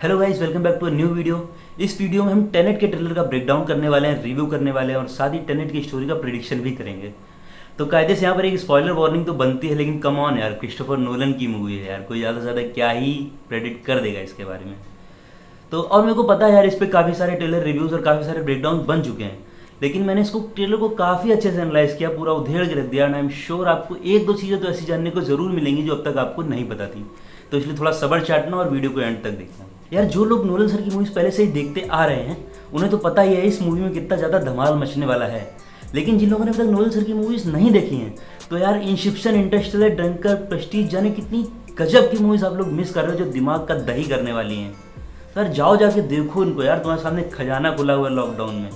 Hello guys, welcome back to a new video. इस video में हम टेनेट के ट्रेलर का ब्रेकडाउन करने वाले हैं, रिव्यू करने वाले हैं और साथ ही टेनेट की स्टोरी का प्रेडिक्शन भी करेंगे। तो कायदे से यहाँ पर एक स्पॉइलर वार्निंग तो बनती है, लेकिन कम ऑन यार, क्रिस्टोफर नोलन की मूवी है यार, कोई ज़्यादा से ज़्यादा क्या ही प्रेडिक्ट कर देगा इसके बारे में। तो और मेरे को पता है यार, इस पर काफ़ी सारे ट्रेलर रिव्यूज़ और काफ़ी सारे ब्रेकडाउन बन चुके हैं, लेकिन मैंने इसको ट्रेलर को काफ़ी अच्छे से एनालाइज किया, पूरा उधेड़ के रख दिया। एंड आई एम श्योर आपको एक दो चीज़ें तो ऐसी जानने को ज़रूर मिलेंगी जो अब तक आपको नहीं पता थी। तो इसलिए थोड़ा सब्र चाटना और वीडियो को एंड तक देखना। यार, जो लोग नोलन सर की मूवीज़ पहले से ही देखते आ रहे हैं उन्हें तो पता ही है इस मूवी में कितना ज़्यादा धमाल मचने वाला है। लेकिन जिन लोगों ने अब तक नोलन सर की मूवीज़ नहीं देखी हैं, तो यार इंसेप्शन, इंटरस्टेलर, डंकर, प्रेस्टीज जाने कितनी गजब की मूवीज़ आप लोग मिस कर रहे हो जो दिमाग का दही करने वाली हैं। सर जाओ जाके देखो इनको यार, तुम्हारे सामने खजाना खुला हुआ है लॉकडाउन में।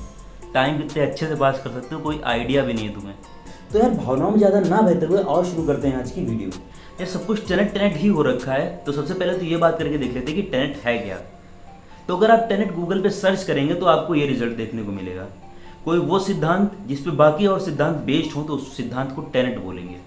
टाइम कितने अच्छे से पास कर सकते हो, कोई आइडिया भी नहीं है तुम्हें। तो यार भावनाओं में ज़्यादा ना बहते हुए और शुरू करते हैं आज की वीडियो। यार सब कुछ टेनेट ही हो रखा है, तो सबसे पहले तो ये बात करके देख लेते हैं कि टेनेट है क्या। तो अगर आप टेनेट गूगल पे सर्च करेंगे तो आपको ये रिजल्ट देखने को मिलेगा। कोई वो सिद्धांत जिस पे बाकी और सिद्धांत बेस्ड हो तो उस सिद्धांत को टेनेट बोलेंगे।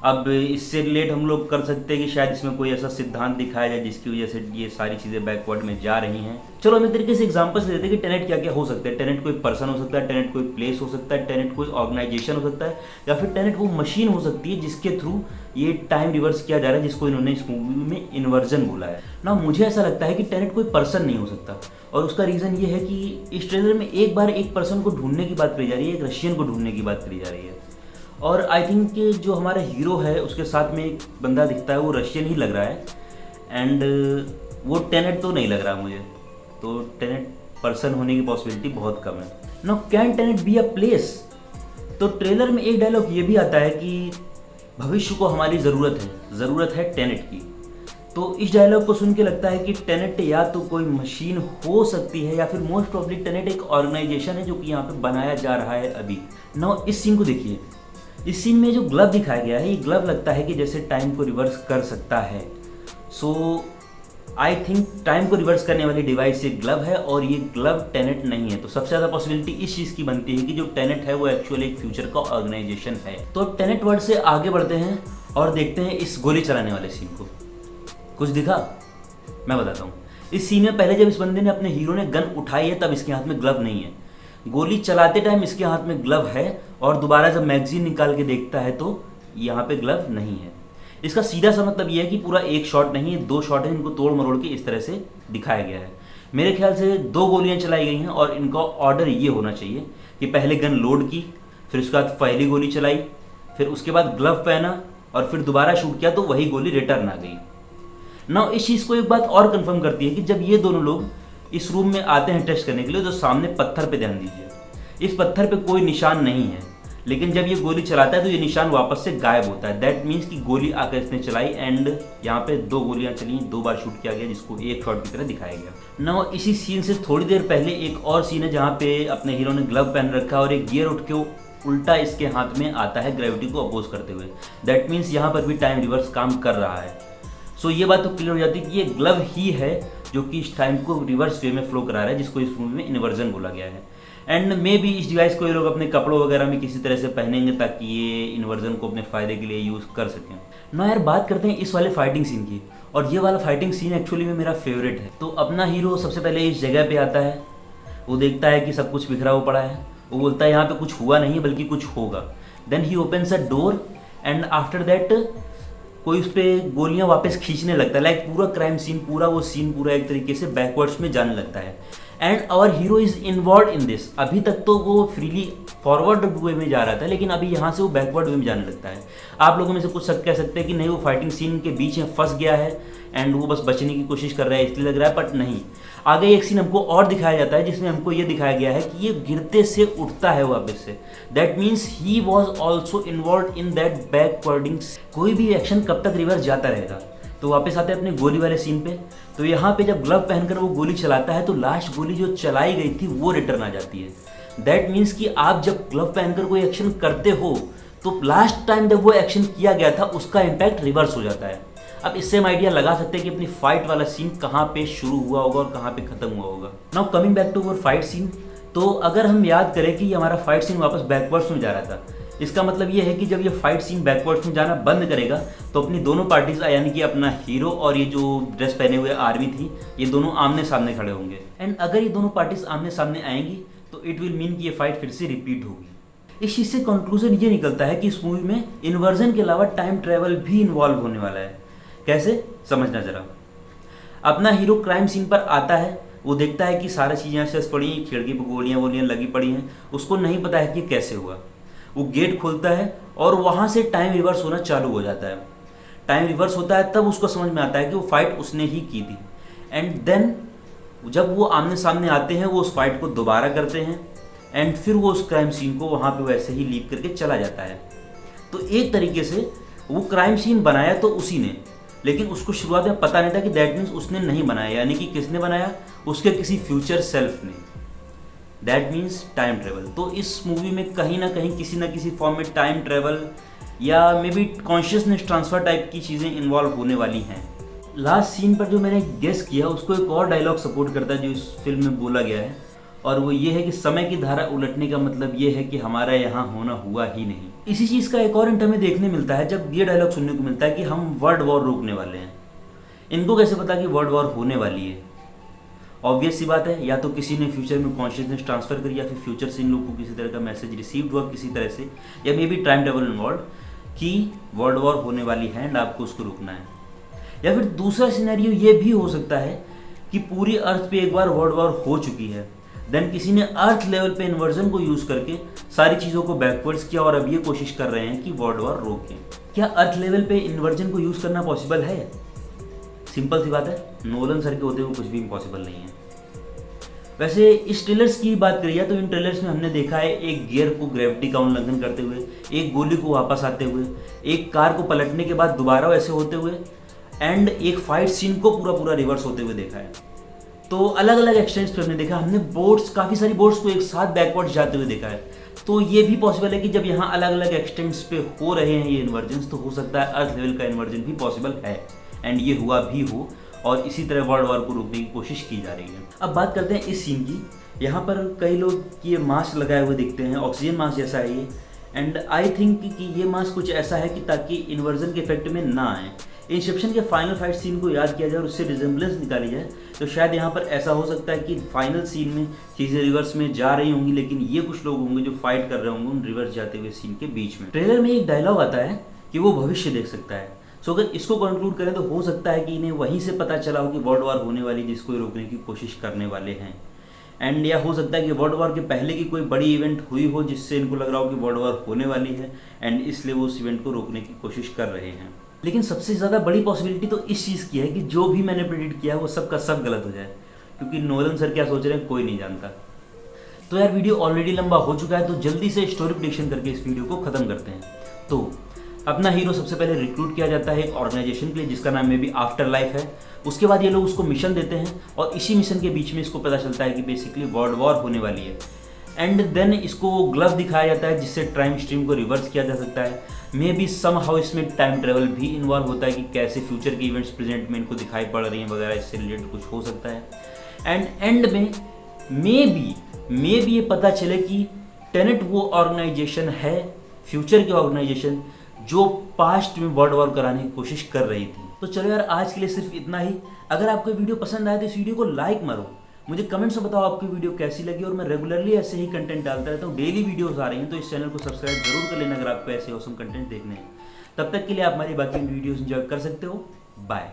अब इससे रिलेट हम लोग कर सकते हैं कि शायद इसमें कोई ऐसा सिद्धांत दिखाया जाए जिसकी वजह से ये सारी चीज़ें बैकवर्ड में जा रही हैं। चलो हम एक तरीके से एग्जांपल से देते हैं कि टेनेट क्या क्या हो सकता है। टेनेट कोई पर्सन हो सकता है, टेनेट कोई प्लेस हो सकता है, टेनेट कोई ऑर्गेनाइजेशन हो सकता है, या फिर टेनेट वो मशीन हो सकती है जिसके थ्रू ये टाइम रिवर्स किया जा रहा है, जिसको इन्होंने इस मूवी में इन्वर्जन बोला है ना। मुझे ऐसा लगता है कि टेनेट कोई पर्सन नहीं हो सकता, और उसका रीज़न ये है कि इस ट्रेलर में एक बार एक पर्सन को ढूंढने की बात करी जा रही है, एक रशियन को ढूंढने की बात करी जा रही है। और आई थिंक कि जो हमारा हीरो है उसके साथ में एक बंदा दिखता है, वो रशियन ही लग रहा है। एंड वो टेनेट तो नहीं लग रहा मुझे, तो टेनेट पर्सन होने की पॉसिबिलिटी बहुत कम है। Now can Tenet be a place? तो ट्रेलर में एक डायलॉग ये भी आता है कि भविष्य को हमारी ज़रूरत है टेनेट की। तो इस डायलॉग को सुन के लगता है कि टेनेट या तो कोई मशीन हो सकती है, या फिर मोस्ट प्रॉब्ली टेनेट एक ऑर्गेनाइजेशन है जो कि यहाँ पे बनाया जा रहा है अभी। नाउ इस सीन को देखिए, इस सीन में जो ग्लव दिखाया गया है, ये ग्लव लगता है कि जैसे टाइम को रिवर्स कर सकता है। सो आई थिंक टाइम को रिवर्स करने वाली डिवाइस ये ग्लव है, और ये ग्लव टेनेट नहीं है। तो सबसे ज़्यादा पॉसिबिलिटी इस चीज़ की बनती है कि जो टेनेट है वो एक्चुअली एक फ्यूचर का ऑर्गेनाइजेशन है। तो टेनेट वर्ड से आगे बढ़ते हैं और देखते हैं इस गोली चलाने वाले सीन को। कुछ दिखा? मैं बताता हूँ। इस सीन में पहले जब इस बंदे ने, अपने हीरो ने गन उठाई है, तब इसके हाथ में ग्लव नहीं है। गोली चलाते टाइम इसके हाथ में ग्लव है, और दोबारा जब मैगजीन निकाल के देखता है तो यहाँ पे ग्लव नहीं है। इसका सीधा सा मतलब ये है कि पूरा एक शॉट नहीं है, दो शॉट है, इनको तोड़ मरोड़ के इस तरह से दिखाया गया है। मेरे ख्याल से दो गोलियां चलाई गई हैं, और इनका ऑर्डर ये होना चाहिए कि पहले गन लोड की, फिर उसके बाद पहली गोली चलाई, फिर उसके बाद ग्लव पहना, और फिर दोबारा शूट किया तो वही गोली रिटर्न आ गई। ना इस चीज़ को एक बात और कंफर्म करती है कि जब ये दोनों लोग इस रूम में आते हैं टेस्ट करने के लिए, तो सामने पत्थर पे ध्यान दीजिए, इस पत्थर पे कोई निशान नहीं है, लेकिन जब ये गोली चलाता है तो ये निशान वापस से गायब होता है। दैट मीन्स कि गोली आकर इसने चलाई, एंड यहाँ पे दो गोलियां चली, दो बार शूट किया गया, जिसको एक शॉट की तरह दिखाया गया। ना इसी सीन से थोड़ी देर पहले एक और सीन है जहाँ पे अपने हीरो ने ग्लव पहन रखा है और एक गियर उठ के उल्टा इसके हाथ में आता है ग्रेविटी को अपोज करते हुए। दैट मीन्स यहाँ पर भी टाइम रिवर्स काम कर रहा है। सो ये बात तो क्लियर हो जाती है कि ये ग्लव ही है जो कि इस टाइम को रिवर्स वे में फ्लो करा रहा है, जिसको इस मूवी में इन्वर्जन बोला गया है। एंड मे बी इस डिवाइस को ये लोग अपने कपड़ों वगैरह में किसी तरह से पहनेंगे ताकि ये इन्वर्जन को अपने फ़ायदे के लिए यूज़ कर सकें ना। यार बात करते हैं इस वाले फाइटिंग सीन की, और ये वाला फाइटिंग सीन एक्चुअली में मेरा फेवरेट है। तो अपना हीरो सबसे पहले इस जगह पे आता है, वो देखता है कि सब कुछ बिखरा हुआ पड़ा है, वो बोलता है यहाँ पे कुछ हुआ नहीं है बल्कि कुछ होगा। Then he opens a door, and after that कोई उस पर गोलियां वापस खींचने लगता है। लाइक पूरा क्राइम सीन, पूरा वो सीन पूरा एक तरीके से बैकवर्ड्स में जाने लगता है। And our hero is involve in this. अभी तक तो वो फ्रीली फॉरवर्ड वे में जा रहा था, लेकिन अभी यहाँ से वो बैकवर्ड वे में जाने लगता है। आप लोगों में से कुछ कह सकते हैं कि नहीं, वो फाइटिंग सीन के बीच में फंस गया है एंड वो बस बचने की कोशिश कर रहा है इसलिए लग रहा है, बट नहीं। आगे एक सीन हमको और दिखाया जाता है जिसमें हमको ये दिखाया गया है कि ये गिरते से उठता है वापस से। That means he was also involve in that backwarding. कोई भी एक्शन कब तक रिवर्स जाता रहेगा। तो वापस आते हैं अपने गोली वाले सीन पे। तो यहाँ पे जब ग्लव पहनकर वो गोली चलाता है तो लास्ट गोली जो चलाई गई थी वो रिटर्न आ जाती है। दैट मीन्स कि आप जब ग्लव पहनकर कोई एक्शन करते हो तो लास्ट टाइम जब वो एक्शन किया गया था उसका इम्पैक्ट रिवर्स हो जाता है। अब इससे हम आइडिया लगा सकते हैं कि अपनी फाइट वाला सीन कहाँ पे शुरू हुआ होगा और कहाँ पे खत्म हुआ होगा। Now coming back to our fight scene, तो अगर हम याद करें कि हमारा फाइट सीन वापस बैकवर्ड्स में जा रहा था, इसका मतलब ये है कि जब ये फाइट सीन बैकवर्ड्स में जाना बंद करेगा तो अपनी दोनों पार्टीज यानी कि अपना हीरो और ये जो ड्रेस पहने हुए आर्मी थी, ये दोनों आमने सामने खड़े होंगे। एंड अगर ये दोनों पार्टीज आमने सामने आएंगी तो इट विल मीन कि ये फाइट फिर से रिपीट होगी। इस चीज से कंक्लूजन ये निकलता है कि इस मूवी में इन्वर्जन के अलावा टाइम ट्रेवल भी इन्वॉल्व होने वाला है। कैसे, समझना जरा। अपना हीरो क्राइम सीन पर आता है, वो देखता है कि सारी चीजें ऐसे पड़ी, खिड़की पर गोलियां वोलियां लगी पड़ी हैं, उसको नहीं पता है कि कैसे हुआ। वो गेट खोलता है और वहां से टाइम रिवर्स होना चालू हो जाता है। टाइम रिवर्स होता है तब उसको समझ में आता है कि वो फाइट उसने ही की थी। एंड देन जब वो आमने सामने आते हैं वो उस फाइट को दोबारा करते हैं एंड फिर वो उस क्राइम सीन को वहां पे वैसे ही लीव करके चला जाता है। तो एक तरीके से वो क्राइम सीन बनाया तो उसी ने, लेकिन उसको शुरुआत में पता नहीं था कि दैट मीन्स उसने नहीं बनाया, यानी कि किसने बनाया, उसके किसी फ्यूचर सेल्फ ने। That means time travel. तो इस मूवी में कहीं ना कहीं किसी ना किसी फॉर्म में टाइम ट्रेवल या may be consciousness transfer type की चीज़ें इन्वॉल्व होने वाली हैं। लास्ट सीन पर जो मैंने गेस किया उसको एक और डायलॉग सपोर्ट करता है जो इस फिल्म में बोला गया है, और वो ये है कि समय की धारा उलटने का मतलब ये है कि हमारा यहाँ होना हुआ ही नहीं। इसी चीज़ का एक और हिंट हमें देखने मिलता है जब ये डायलॉग सुनने को मिलता है कि हम वर्ल्ड वॉर रोकने वाले हैं। इनको कैसे पता कि वर्ल्ड वॉर होने वाली है? ऑब्वियस सी बात है, या तो किसी ने फ्यूचर में कॉन्शियसनेस ट्रांसफर करी या फिर फ्यूचर से इन लोगों को किसी तरह का मैसेज रिसीव हुआ किसी तरह से, या may be time travel involve कि वर्ल्ड वॉर होने वाली है एंड आपको उसको रुकना है। या फिर दूसरा सिनेरियो ये भी हो सकता है कि पूरी अर्थ पे एक बार वर्ल्ड वॉर हो चुकी है, देन किसी ने अर्थ लेवल पे इन्वर्जन को यूज करके सारी चीज़ों को बैकवर्ड्स किया और अब ये कोशिश कर रहे हैं कि वर्ल्ड वॉर रोकें। क्या अर्थ लेवल पे इन्वर्जन को यूज करना पॉसिबल है? सिंपल सी बात है, नोलन सर के होते हुए कुछ भी इम्पॉसिबल नहीं है। वैसे इस ट्रेलर्स की बात करिए तो इन ट्रेलर्स में हमने देखा है एक गियर को ग्रेविटी का उल्लंघन करते हुए, एक गोली को वापस आते हुए, एक कार को पलटने के बाद दोबारा वैसे होते हुए, एंड एक फाइट सीन को पूरा रिवर्स होते हुए देखा है। तो अलग अलग एक्सटेंट्स पे हमने देखा, हमने बोट्स, काफ़ी सारी बोट्स को एक साथ बैकवर्ड्स जाते हुए देखा है। तो ये भी पॉसिबल है कि जब यहाँ अलग अलग एक्सटेंट्स पे हो रहे हैं ये इन्वर्जन्स, तो हो सकता है अर्थ लेवल का इन्वर्जन भी पॉसिबल है एंड ये हुआ भी हो, और इसी तरह वर्ल्ड वॉर को रोकने की कोशिश की जा रही है। अब बात करते हैं इस सीन की। यहाँ पर कई लोग ये मास्क लगाए हुए दिखते हैं, ऑक्सीजन मास्क जैसा है ये, एंड आई थिंक कि ये मास्क कुछ ऐसा है कि ताकि इन्वर्जन के इफेक्ट में ना आए। इंसेप्शन के फाइनल फाइट सीन को याद किया जाए और उससे रिजेंबलेंस निकाली जाए तो शायद यहाँ पर ऐसा हो सकता है कि फाइनल सीन में चीज़ें रिवर्स में जा रही होंगी, लेकिन ये कुछ लोग होंगे जो फाइट कर रहे होंगे उन रिवर्स जाते हुए सीन के बीच में। ट्रेलर में एक डायलॉग आता है कि वो भविष्य देख सकता है। सो अगर इसको कंक्लूड करें तो हो सकता है कि इन्हें वहीं से पता चला हो कि वर्ल्ड वॉर होने वाली, जिसको रोकने की कोशिश करने वाले हैं। एंड या हो सकता है कि वर्ल्ड वॉर के पहले की कोई बड़ी इवेंट हुई हो जिससे इनको लग रहा हो कि वर्ल्ड वॉर होने वाली है एंड इसलिए वो उस इवेंट को रोकने की कोशिश कर रहे हैं। लेकिन सबसे ज़्यादा बड़ी पॉसिबिलिटी तो इस चीज़ की है कि जो भी मैंने प्रेडिक्ट किया है वो सब का सब गलत हो जाए, क्योंकि नोलन सर क्या सोच रहे हैं कोई नहीं जानता। तो यार वीडियो ऑलरेडी लंबा हो चुका है, तो जल्दी से स्टोरी प्रेडिक्शन करके इस वीडियो को ख़त्म करते हैं। तो अपना हीरो सबसे पहले रिक्रूट किया जाता है एक ऑर्गेनाइजेशन के लिए जिसका नाम में भी आफ्टर लाइफ है। उसके बाद ये लोग उसको मिशन देते हैं और इसी मिशन के बीच में इसको पता चलता है कि बेसिकली वर्ल्ड वॉर होने वाली है। एंड देन इसको ग्लव दिखाया जाता है जिससे टाइम स्ट्रीम को रिवर्स किया जा सकता है। मे बी सम हाउ इसमें टाइम ट्रेवल भी इन्वॉल्व होता है कि कैसे फ्यूचर के इवेंट्स प्रेजेंट में इनको दिखाई पड़ रही हैं वगैरह, इससे रिलेटेड कुछ हो सकता है। एंड एंड में मे बी ये पता चले कि टेनेट वो ऑर्गेनाइजेशन है, फ्यूचर की ऑर्गेनाइजेशन जो पास्ट में वर्ल्ड वॉर कराने की कोशिश कर रही थी। तो चलो यार आज के लिए सिर्फ इतना ही। अगर आपको वीडियो पसंद आए तो इस वीडियो को लाइक मारो, मुझे कमेंट्स में बताओ आपकी वीडियो कैसी लगी, और मैं रेगुलरली ऐसे ही कंटेंट डालता रहता हूँ, डेली वीडियोस आ रही हैं, तो इस चैनल को सब्सक्राइब जरूर कर लेना अगर आपको ऐसे ऑसम कंटेंट देखने हैं। तब तक के लिए आप हमारी बाकी वीडियोस एंजॉय कर सकते हो। बाय।